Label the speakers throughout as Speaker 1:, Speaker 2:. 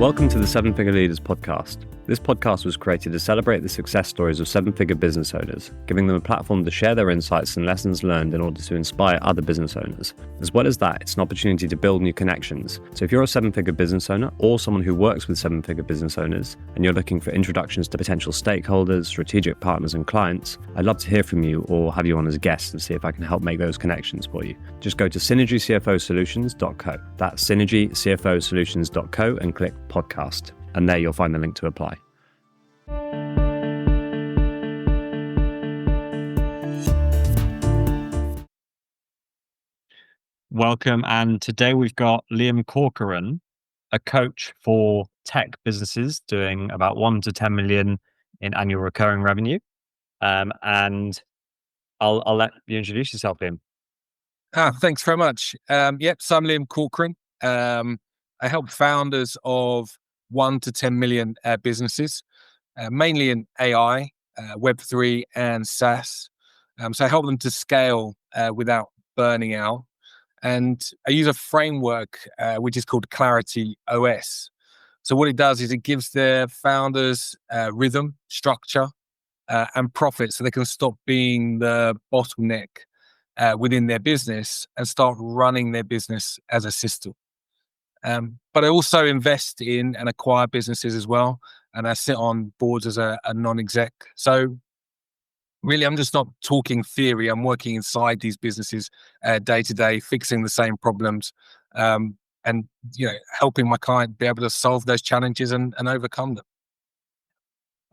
Speaker 1: Welcome to the Seven Figure Leaders podcast. This podcast was created to celebrate the success stories of seven-figure business owners, giving them a platform to share their insights and lessons learned in order to inspire other business owners. As well as that, it's an opportunity to build new connections. So if you're a seven-figure business owner or someone who works with seven-figure business owners and you're looking for introductions to potential stakeholders, strategic partners and clients, I'd love to hear from you or have you on as a guest and see if I can help make those connections for you. Just go to synergycfosolutions.co. That's synergycfosolutions.co and click podcast. And there you'll find the link to apply. Welcome. And today we've got Liam Corcoran, a coach for tech businesses doing about 1 to 10 million in annual recurring revenue. And I'll let you introduce yourself, Liam.
Speaker 2: Thanks very much. So I'm Liam Corcoran. I help founders of 1 to 10 million businesses, mainly in AI, Web3 and SaaS. So I help them to scale without burning out. And I use a framework which is called Clarity OS. So what it does is it gives their founders rhythm, structure, and profit so they can stop being the bottleneck within their business and start running their business as a system. But I also invest in and acquire businesses as well. And I sit on boards as a non-exec. So really, I'm just not talking theory. I'm working inside these businesses day to day, fixing the same problems and helping my client be able to solve those challenges and overcome them.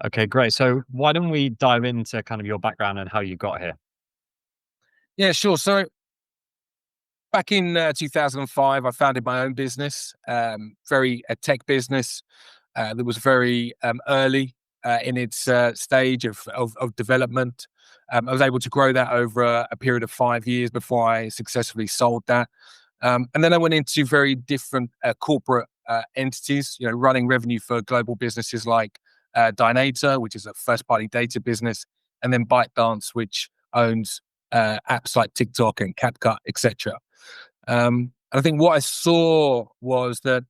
Speaker 1: Okay, great. So why don't we dive into kind of your background and how you got here?
Speaker 2: Yeah, sure. So back in 2005, I founded my own business, a tech business that was very early in its stage of development. I was able to grow that over a period of 5 years before I successfully sold that. And then I went into very different corporate entities, running revenue for global businesses like Dynata, which is a first-party data business, and then ByteDance, which owns apps like TikTok and CapCut, etc. And I think what I saw was that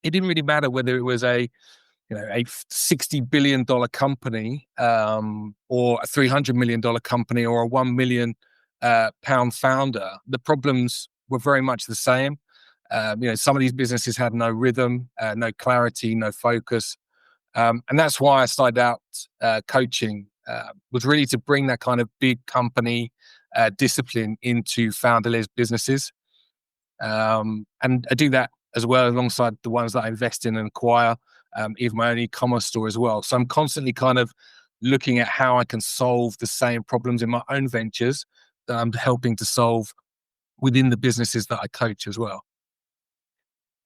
Speaker 2: it didn't really matter whether it was a $60 billion company or a $300 million company or a £1 million pound founder. The problems were very much the same. Some of these businesses had no rhythm, no clarity, no focus. And that's why I started out coaching, was really to bring that kind of big company discipline into founder-led businesses. And I do that as well alongside the ones that I invest in and acquire, even my own e-commerce store as well. So I'm constantly kind of looking at how I can solve the same problems in my own ventures that I'm helping to solve within the businesses that I coach as well.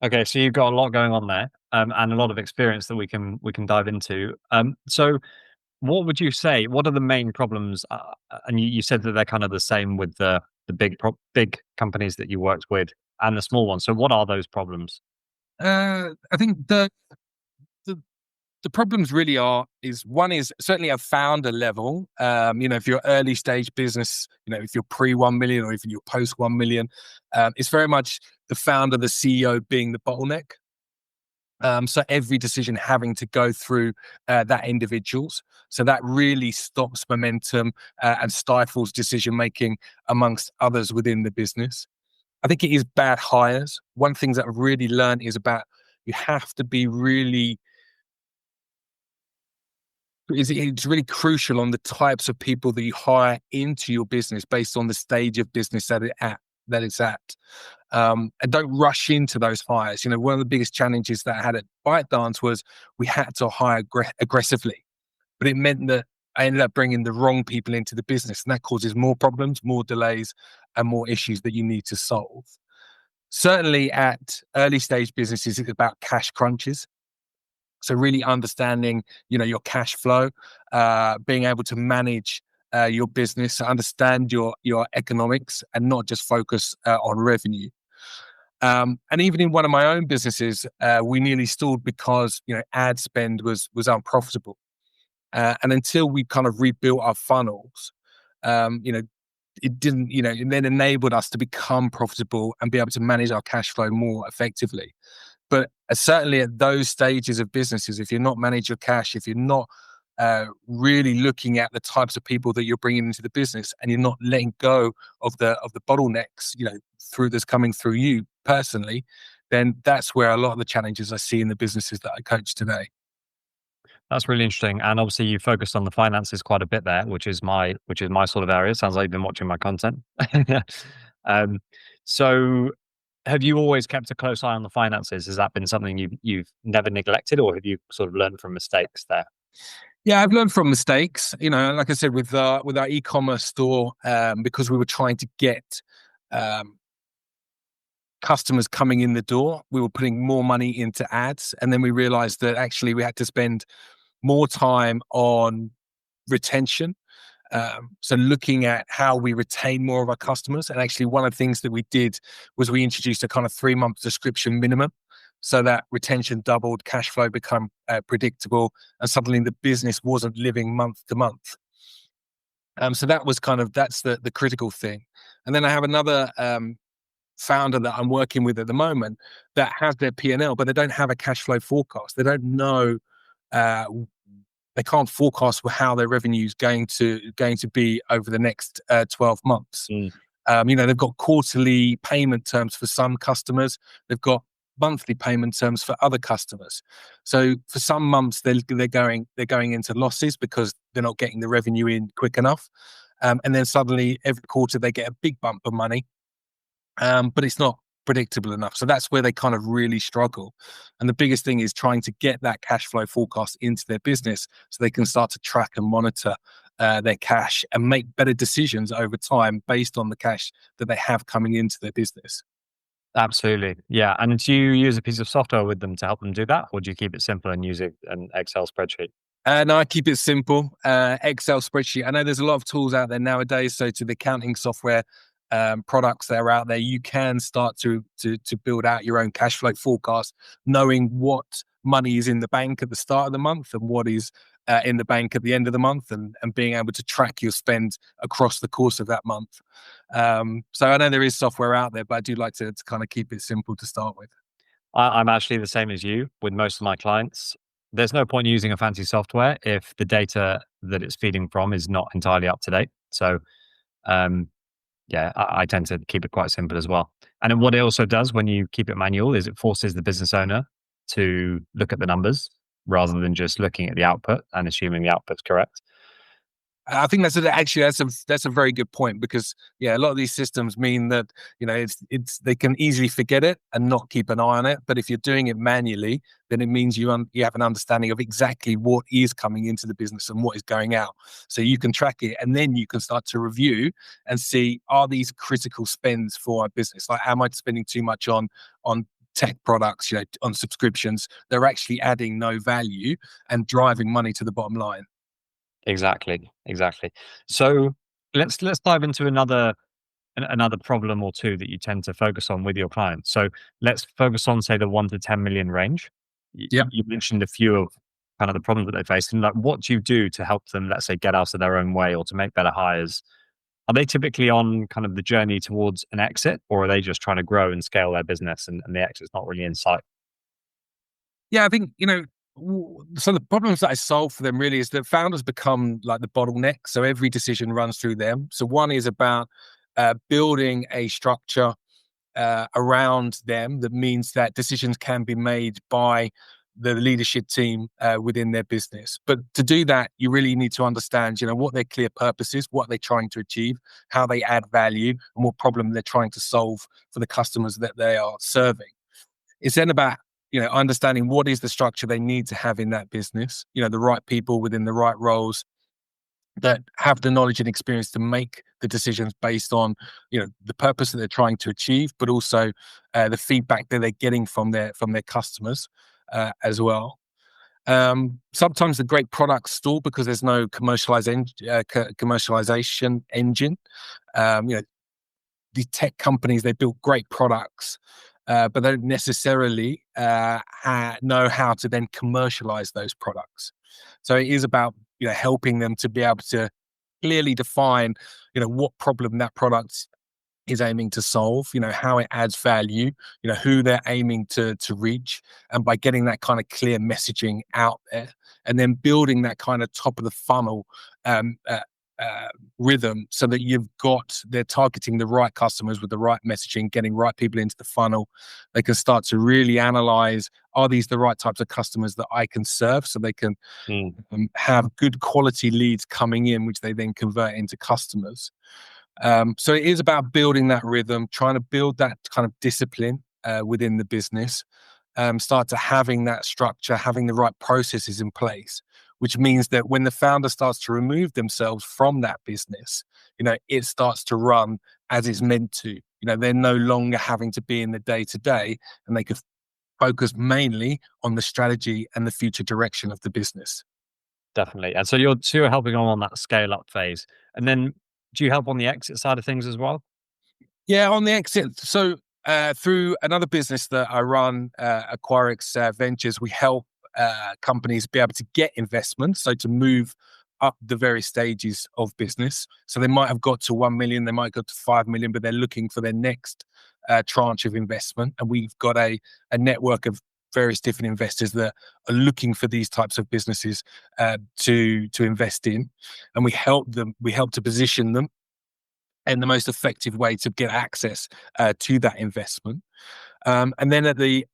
Speaker 1: Okay, so you've got a lot going on there, and a lot of experience that we can dive into. So what would you say? What are the main problems? And you said that they're kind of the same with the big companies that you worked with and the small ones. So what are those problems?
Speaker 2: I think the problems really is certainly a founder level. If you're early stage business, if you're pre 1 million or if you're post 1 million, it's very much the founder, the CEO being the bottleneck. So every decision having to go through that individuals. So that really stops momentum and stifles decision making amongst others within the business. I think it is bad hires. One thing that I've really learned is about you have to be really. It's really crucial on the types of people that you hire into your business based on the stage of business that it's at. And don't rush into those hires. One of the biggest challenges that I had at ByteDance was we had to hire aggressively, but it meant that I ended up bringing the wrong people into the business, and that causes more problems, more delays, and more issues that you need to solve. Certainly at early stage businesses, it's about cash crunches. So really understanding, your cash flow, being able to manage your business, understand your economics, and not just focus on revenue. And even in one of my own businesses, we nearly stalled because ad spend was unprofitable. And until we kind of rebuilt our funnels, it didn't, it then enabled us to become profitable and be able to manage our cash flow more effectively. But certainly at those stages of businesses, if you're not managing your cash, if you're not really looking at the types of people that you're bringing into the business, and you're not letting go of the bottlenecks, through this coming through you personally, then that's where a lot of the challenges I see in the businesses that I coach today.
Speaker 1: That's really interesting. And obviously you focused on the finances quite a bit there, which is my sort of area. Sounds like you've been watching my content. um, so have you always kept a close eye on the finances? Has that been something you've never neglected, or have you sort of learned from mistakes there?
Speaker 2: Yeah, I've learned from mistakes. Like I said, with our e-commerce store, because we were trying to get um, customers coming in the door, we were putting more money into ads, and then we realized that actually we had to spend more time on retention. So looking at how we retain more of our customers. And actually one of the things that we did was we introduced a kind of 3-month subscription minimum, so that retention doubled, cash flow become predictable, and suddenly the business wasn't living month to month. So that's the critical thing. And then I have another founder that I'm working with at the moment that has their P&L, but they don't have a cash flow forecast. They don't know, they can't forecast how their revenue is going to be over the next 12 months. They've got quarterly payment terms for some customers. They've got monthly payment terms for other customers. So for some months they're going into losses because they're not getting the revenue in quick enough. And then suddenly every quarter they get a big bump of money. But it's not predictable enough. So that's where they kind of really struggle. And the biggest thing is trying to get that cash flow forecast into their business so they can start to track and monitor their cash and make better decisions over time based on the cash that they have coming into their business.
Speaker 1: Absolutely. Yeah. And do you use a piece of software with them to help them do that? Or do you keep it simple and use an Excel spreadsheet?
Speaker 2: No, I keep it simple. Excel spreadsheet. I know there's a lot of tools out there nowadays. So to the accounting software products that are out there, you can start to build out your own cash flow forecast, knowing what money is in the bank at the start of the month and what is in the bank at the end of the month, and being able to track your spend across the course of that month. So I know there is software out there, but I do like to kind of keep it simple to start with.
Speaker 1: I'm actually the same as you with most of my clients. There's no point using a fancy software if the data that it's feeding from is not entirely up to date. So, I tend to keep it quite simple as well. And then what it also does when you keep it manual is it forces the business owner to look at the numbers rather than just looking at the output and assuming the output's correct.
Speaker 2: I think that's a very good point, because a lot of these systems mean that it's they can easily forget it and not keep an eye on it. But if you're doing it manually, then it means you have an understanding of exactly what is coming into the business and what is going out, so you can track it, and then you can start to review and see, are these critical spends for our business? Like, am I spending too much on tech products, on subscriptions? They're actually adding no value and driving money to the bottom line.
Speaker 1: Exactly. So let's dive into another problem or two that you tend to focus on with your clients. So let's focus on, say, the 1 to 10 million range.
Speaker 2: Yeah.
Speaker 1: You mentioned a few of kind of the problems that they face, and like, what do you do to help them, let's say, get out of their own way or to make better hires? Are they typically on kind of the journey towards an exit, or are they just trying to grow and scale their business and the exit's not really in sight?
Speaker 2: Yeah, I think, so the problems that I solve for them really is that founders become like the bottleneck. So every decision runs through them. So one is about building a structure around them that means that decisions can be made by the leadership team within their business. But to do that, you really need to understand, what their clear purpose is, what they're trying to achieve, how they add value, and what problem they're trying to solve for the customers that they are serving. It's then about understanding what is the structure they need to have in that business, the right people within the right roles that have the knowledge and experience to make the decisions based on, the purpose that they're trying to achieve, but also the feedback that they're getting from their customers as well. Sometimes the great products stall because there's no commercialization engine. These tech companies, they build great products, but they don't necessarily know how to then commercialize those products. So it is about helping them to be able to clearly define what problem that product is aiming to solve, how it adds value, who they're aiming to reach. And by getting that kind of clear messaging out there and then building that kind of top of the funnel um, uh, rhythm so that they're targeting the right customers with the right messaging, getting right people into the funnel. They can start to really analyze, are these the right types of customers that I can serve, so they can have good quality leads coming in, which they then convert into customers. So it is about building that rhythm, trying to build that kind of discipline within the business, start to having that structure, having the right processes in place, which means that when the founder starts to remove themselves from that business, it starts to run as it's meant to. They're no longer having to be in the day to day, and they could focus mainly on the strategy and the future direction of the business.
Speaker 1: Definitely. And so you're helping on that scale up phase. And then do you help on the exit side of things as well?
Speaker 2: Yeah, on the exit. So through another business that I run, Aquarix Ventures, we help companies be able to get investment, so to move up the various stages of business. So they might have got to 1 million, they might go to 5 million, but they're looking for their next tranche of investment. And we've got a network of various different investors that are looking for these types of businesses to invest in, and we help to position them and the most effective way to get access to that investment. And then at the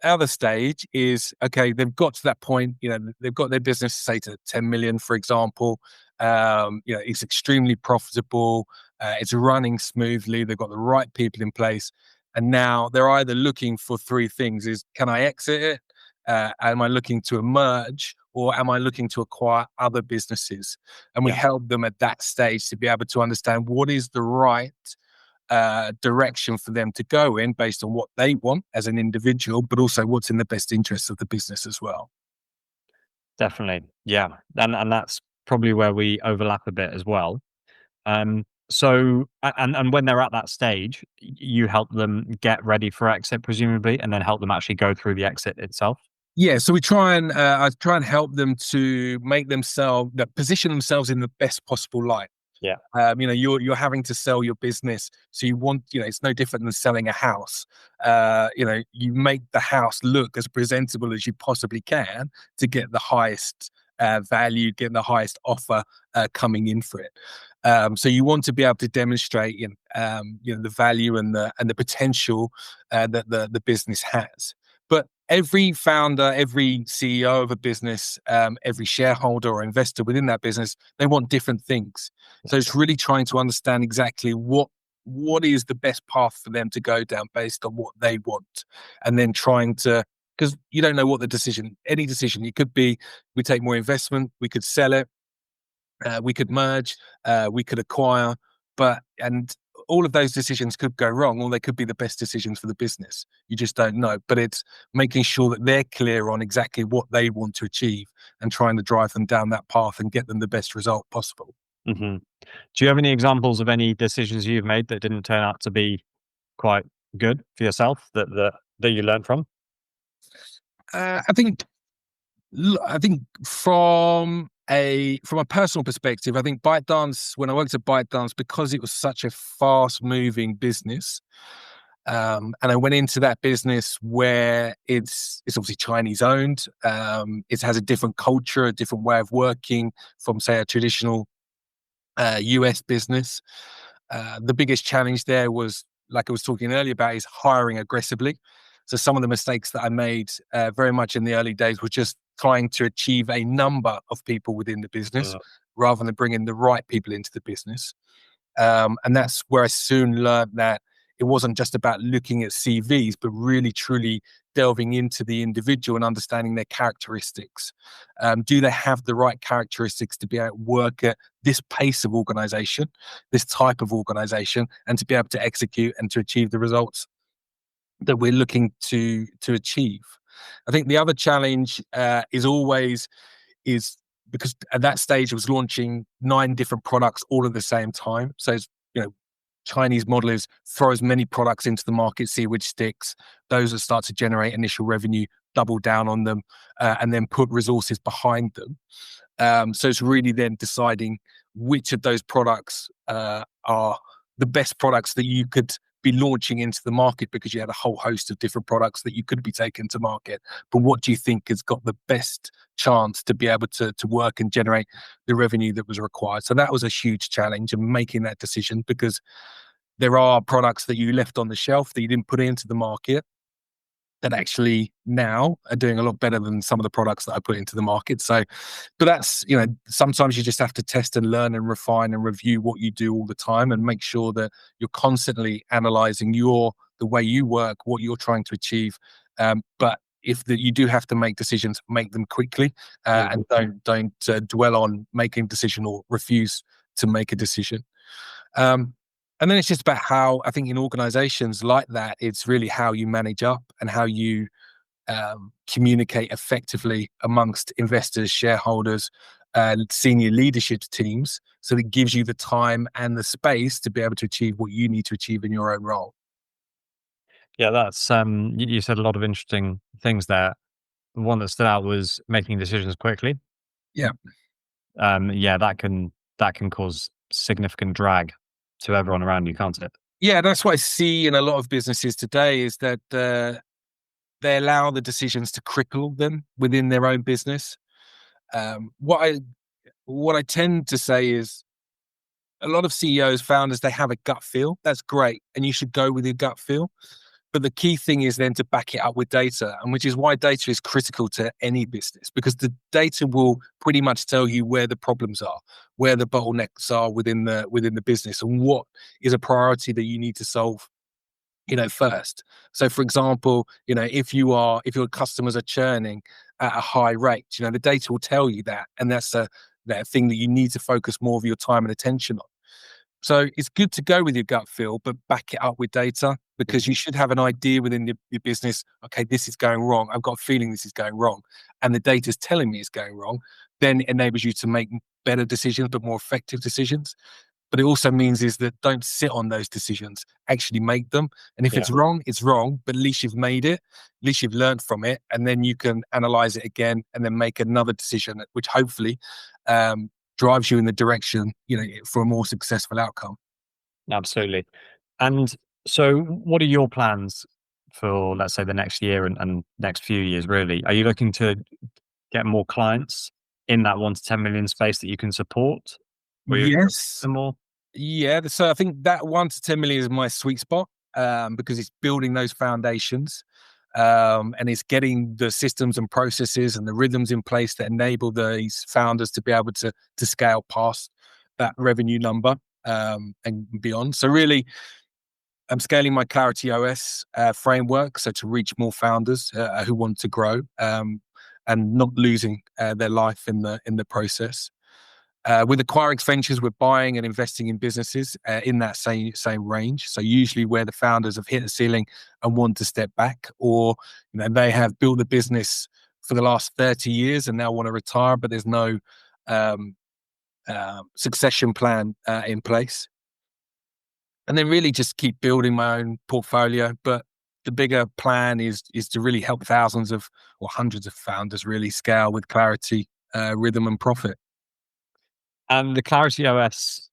Speaker 2: other stage is, okay, they've got to that point, they've got their business, say, to 10 million, for example. It's extremely profitable. It's running smoothly. They've got the right people in place. And now they're either looking for three things: is, can I exit it? Am I looking to emerge, or am I looking to acquire other businesses? And we help them at that stage to be able to understand what is the right direction for them to go in based on what they want as an individual, but also what's in the best interest of the business as well.
Speaker 1: Definitely. Yeah. And that's probably where we overlap a bit as well. So and when they're at that stage, you help them get ready for exit, presumably, and then help them actually go through the exit itself.
Speaker 2: Yeah, so I try and help them to make themselves, position themselves in the best possible light.
Speaker 1: Yeah.
Speaker 2: You're having to sell your business, so you want, it's no different than selling a house. You make the house look as presentable as you possibly can to get the highest value, get the highest offer coming in for it. So you want to be able to demonstrate, the value and the potential that the business has. But every founder, every CEO of a business, every shareholder or investor within that business, they want different things. So it's really trying to understand exactly what is the best path for them to go down based on what they want, and then trying to, because you don't know what any decision, it could be, we take more investment, we could sell it, we could merge, we could acquire, and all of those decisions could go wrong, or they could be the best decisions for the business. You just don't know. But it's making sure that they're clear on exactly what they want to achieve and trying to drive them down that path and get them the best result possible.
Speaker 1: Mm-hmm. Do you have any examples of any decisions you've made that didn't turn out to be quite good for yourself that you learned from?
Speaker 2: I think from a personal perspective, I think ByteDance, when I worked at ByteDance, because it was such a fast moving business, and I went into that business where it's obviously Chinese owned. It has a different culture, a different way of working from, say, a traditional US business. The biggest challenge there was, like I was talking earlier about, is hiring aggressively. So some of the mistakes that I made very much in the early days were just trying to achieve a number of people within the business rather than bringing the right people into the business. And that's where I soon learned that it wasn't just about looking at CVs, but really, truly delving into the individual and understanding their characteristics. Do they have the right characteristics to be able to work at this pace of organization, this type of organization, and to be able to execute and to achieve the results that we're looking to achieve? I think the other challenge is because at that stage I was launching 9 different products all at the same time. So it's, Chinese model is throw as many products into the market, see which sticks. Those that start to generate initial revenue, double down on them, and then put resources behind them. So it's really then deciding which of those products are the best products that you could be launching into the market, because you had a whole host of different products that you could be taking to market. But what do you think has got the best chance to be able to work and generate the revenue that was required? So that was a huge challenge in making that decision, because there are products that you left on the shelf that you didn't put into the market that actually now are doing a lot better than some of the products that I put into the market. So, but that's, sometimes you just have to test and learn and refine and review what you do all the time, and make sure that you're constantly analyzing the way you work, what you're trying to achieve. But if you do have to make decisions, make them quickly, and don't dwell on making a decision or refuse to make a decision. And then it's just about how, I think in organizations like that, it's really how you manage up and how you communicate effectively amongst investors, shareholders, and senior leadership teams, so that it gives you the time and the space to be able to achieve what you need to achieve in your own role.
Speaker 1: Yeah, that's you said a lot of interesting things there. The one that stood out was making decisions quickly.
Speaker 2: Yeah.
Speaker 1: Yeah, that can cause significant drag to everyone around you, can't it?
Speaker 2: Yeah, that's what I see in a lot of businesses today, is that they allow the decisions to cripple them within their own business. What I tend to say is, a lot of CEOs, founders, they have a gut feel. That's great, and you should go with your gut feel. But the key thing is then to back it up with data, and which is why data is critical to any business, because the data will pretty much tell you where the problems are, where the bottlenecks are within the business, and what is a priority that you need to solve, first. So, for example, if your customers are churning at a high rate, the data will tell you that, and that's that thing that you need to focus more of your time and attention on. So it's good to go with your gut feel, but back it up with data, because you should have an idea within your business. Okay, this is going wrong. I've got a feeling this is going wrong, and the data is telling me it's going wrong. Then it enables you to make better decisions, but more effective decisions. But it also means is that don't sit on those decisions, actually make them. And if
Speaker 1: Yeah.
Speaker 2: it's wrong, it's wrong, but at least you've made it, at least you've learned from it, and then you can analyze it again and then make another decision, which hopefully drives you in the direction, for a more successful outcome.
Speaker 1: Absolutely. And so what are your plans for, let's say, the next year and next few years, really? Are you looking to get more clients in that 1 to 10 million space that you can support? Or you
Speaker 2: Yes.
Speaker 1: more?
Speaker 2: Yeah. So I think that 1 to 10 million is my sweet spot, because it's building those foundations, and it's getting the systems and processes and the rhythms in place that enable these founders to be able to scale past that revenue number, and beyond. So really, I'm scaling my Clarity OS framework, so to reach more founders who want to grow, and not losing their life in the process. With acquiring ventures, we're buying and investing in businesses in that same range. So usually where the founders have hit a ceiling and want to step back, or they have built a business for the last 30 years and now want to retire, but there's no um, succession plan in place. And then really just keep building my own portfolio. But the bigger plan is to really help thousands of or hundreds of founders really scale with clarity, rhythm, and profit.
Speaker 1: And the Clarity OS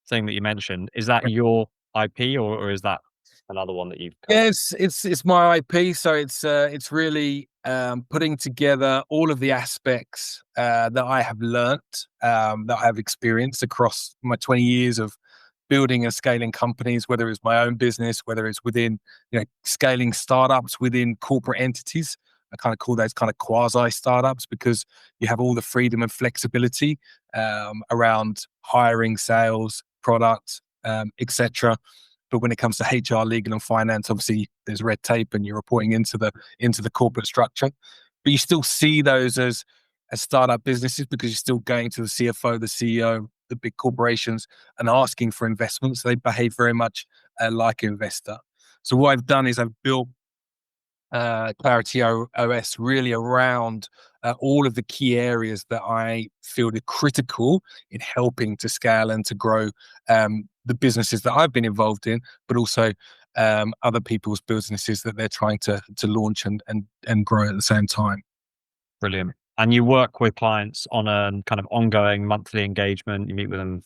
Speaker 1: thing that you mentioned, is that your IP or is that another one that you've kind of...
Speaker 2: Yes, it's my IP, so it's really putting together all of the aspects that I have learnt, that I have experienced across my 20 years of building and scaling companies, whether it's my own business, whether it's within scaling startups within corporate entities. I kind of call those kind of quasi startups, because you have all the freedom and flexibility around hiring, sales, product, etc. But when it comes to HR, legal, and finance, obviously there's red tape, and you're reporting into the corporate structure. But you still see those as startup businesses, because you're still going to the CFO, the CEO, the big corporations, and asking for investments. So they behave very much like an investor. So what I've done is I've built Clarity OS really around all of the key areas that I feel are critical in helping to scale and to grow the businesses that I've been involved in, but also other people's businesses that they're trying to launch and grow at the same time.
Speaker 1: Brilliant. And you work with clients on a kind of ongoing monthly engagement. You meet with them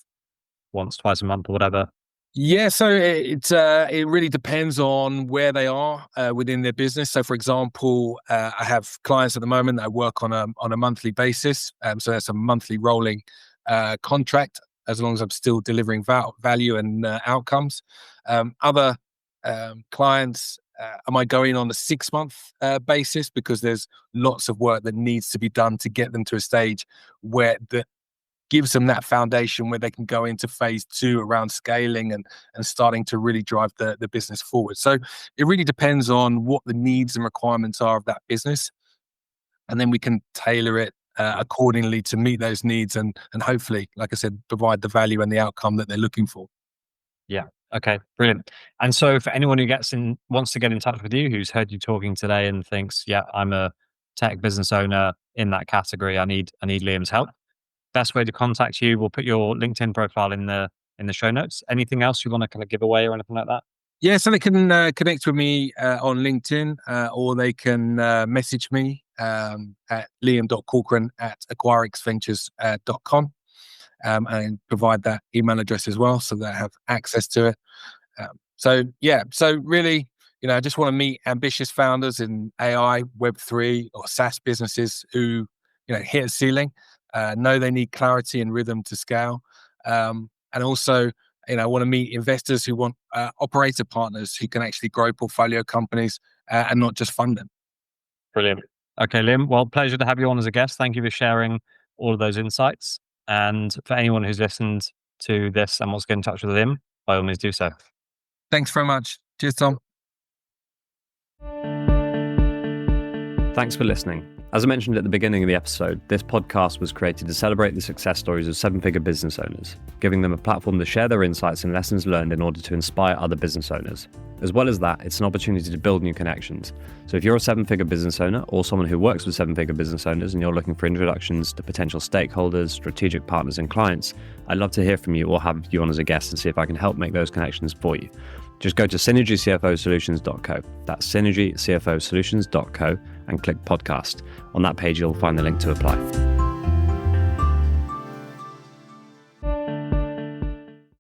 Speaker 1: once, twice a month or whatever.
Speaker 2: Yeah, so it really depends on where they are within their business. So, for example, I have clients at the moment that I work on a monthly basis. So that's a monthly rolling contract, as long as I'm still delivering value and outcomes. Other clients, I might go in on a 6-month basis because there's lots of work that needs to be done to get them to a stage where gives them that foundation where they can go into phase 2 around scaling and starting to really drive the business forward. So it really depends on what the needs and requirements are of that business. And then we can tailor it accordingly to meet those needs and hopefully, like I said, provide the value and the outcome that they're looking for.
Speaker 1: Yeah. Okay. Brilliant. And so for anyone who wants to get in touch with you, who's heard you talking today and thinks, yeah, I'm a tech business owner in that category, I need Liam's help. Best way to contact you, we'll put your LinkedIn profile in the show notes. Anything else you want to kind of give away or anything like that?
Speaker 2: Yeah, so they can connect with me on LinkedIn or they can message me at liam.corcoran@acquirexventures.com and provide that email address as well so that I have access to it. So really, I just want to meet ambitious founders in AI, Web3 or SaaS businesses who, hit a ceiling, know they need clarity and rhythm to scale. And also, I want to meet investors who want operator partners who can actually grow portfolio companies and not just fund them.
Speaker 1: Brilliant. Okay, Liam. Well, pleasure to have you on as a guest. Thank you for sharing all of those insights. And for anyone who's listened to this and wants to get in touch with Liam, by all means do so.
Speaker 2: Thanks very much. Cheers, Tom.
Speaker 1: Thanks for listening. As I mentioned at the beginning of the episode, this podcast was created to celebrate the success stories of 7-figure business owners, giving them a platform to share their insights and lessons learned in order to inspire other business owners. As well as that, it's an opportunity to build new connections. So if you're a 7-figure business owner or someone who works with 7-figure business owners and you're looking for introductions to potential stakeholders, strategic partners and clients, I'd love to hear from you or have you on as a guest and see if I can help make those connections for you. Just go to synergycfosolutions.co. That's synergycfosolutions.co and click podcast. On that page, you'll find the link to apply.